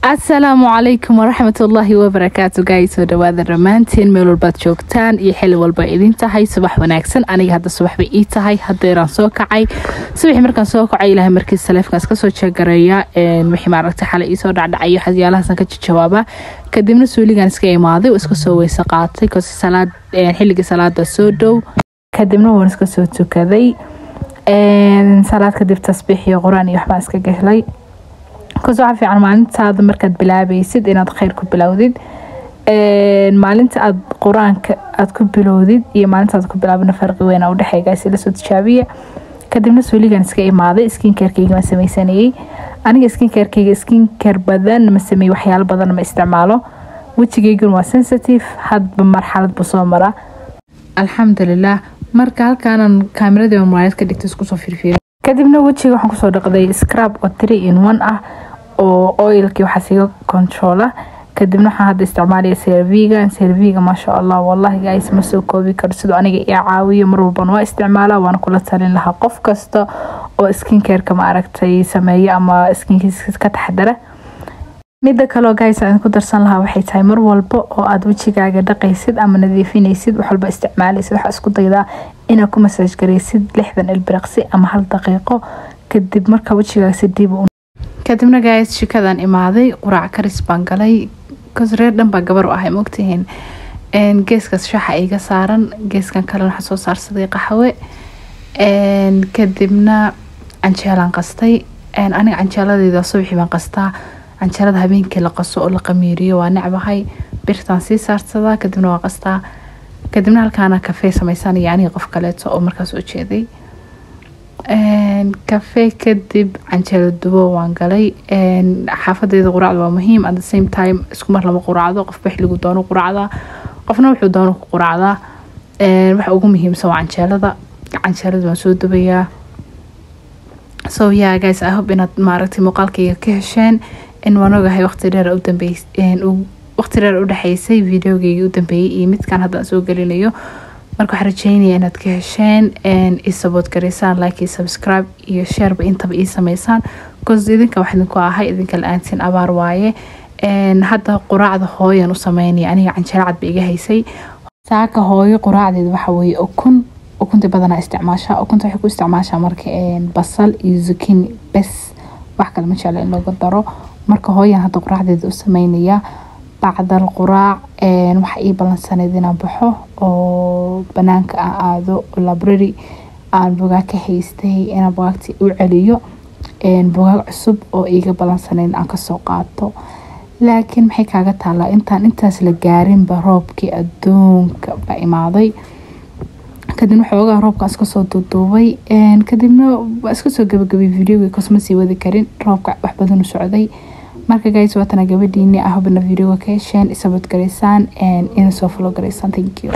السلام عليكم ورحمة الله وبركاته guys ودواد الرمانتين ميلو الباد جوجتان iyo xilli walba idin tahay subax wanaagsan aniga hadda subax bay ii tahay hadeeraan soo kacay subaxii markaan soo kacay ilaahay markii saleefkaas ka soo jeegareeya wixii maaragtay xalay ii soo dhacay waxyaalahaas ka jawaaba kadibna suuligan iska imaaday iska soo weysa qaatay koos salaad xilliga salaada soo dhow kadibna waan iska soo tukaday salaad kadib tasbiix iyo quraan iyo waxba iska gahlay كوزو عارفة عن مالنتا هذا مركز بلابيسد إن هذا خير كبلاوديد مالنتا هذا قرآن كبلاوديد هي مالنتا هذا كبلابنا فرق وين أو دحية جالسة لسه تشابية كدمنا سولي كان سكين ماضي سكين كير كيجي ما سمي سنة أنا سكين كير كيجي سكين كير بدن ما سمي وحيال بدن ما استعماله وتجي يقول سنسيتيف حد بمرحلة بصومرة الحمد لله مركز كان كاميرا دي ومرايات كديك تسكو فير kadibna wajiga waxaan ku soo dhaqday scrub oo 3 in 1 ah oo oilki waxa siga controller kadibna waxaan hadda isticmaalaya Cerviga ma sha Allah wallahi guys ma soo koobi karo sidoo aniga ii caawiyo mar walba waan isticmaalaa waan kula talin lahaa qof kasta oo skin care ka ma aragtay sameeyo ama skin care ka taxadara midda kale guys aan ku darsan lahaa waxay tahay mar walba oo aad wajigaaga dhaqaysid ama nadiifinaysid wax walba isticmaalaysid waxa isku daydaa ina ku massage gareysid 60 ilbiriqsi ama hal daqiiqo kadib marka wajigaaga dib u kadibna guys shikadan imaaday quraac karis baan galay kasreer dhan baa gabar u ahay moogtihiin geeskaas shaxa iga saaran geeskan kale waxa soo saarsaday qaxwe kadibna anjeelan qastay aniga anjeeladeeda subaxii baan qastaa anjeelada habeenkii la qaso oo la qamiiriyo waa nacbahay birtaan sii saarsada kadibna waa qastaa kadibna halkaana kafee samaysan yani qof kaleeto oo markaas u jeeday kafee kadib anjeelo dubo waan galay xaafadeeda quraacda waa muhiim at the same time isku mar lama quraacdo qof xilligu doono quraacda qofna wuxuu doono ku quraacda waxa ugu muhiimsan waa anjeelada waan soo dubayaa so yeah guys I hope inaad maaragtay muuqaalkayga ka hesheen in wanaagahay waqti dheer u dambeeyay waqti dheer u dhaxaysay videogayga u dambeeyay iyo midkan hadda soo galinayo marka waxaan rajaynayaa inaad ka hesheen i support gareysaan like iyo subscribe iyo share ba intaba ii sameysaan because idinka waxaan ku ahay idinka la'aantiin abaar waaye hadda quraacda hooyan u sameynay aniga canjeero cad iga haysay saaka hooyo quraacdeed waxa weeye ukunta badana isticmaasha ukunta waxay ku isticmaashaa marka basal iyo zucchini bes wax kale ma jecla in lagu daro marka hooyan hadda quraacdeeda u sameynaya بعد القراع waxa ii balansaneed inaan baxo oo banaanka aan aado library aan buugaag ka haystay inaan buugaagti u celiyo buugaag cusub oo iiga balansaneed aan ka soo qaato laakiin maxay kaaga taalaa intaas la gaarin ba roobkii adduunka ba imaaday kadibna xoogaa roobkaas ka soo duuduubay kadibna waa iska soo gabagabay videoga kasma sii wadi karin roobka wax badan u socday marka guys waatana gabadhiini ah bana video ka hesheen isabad gareysaan ina soo follow gareysaan thank you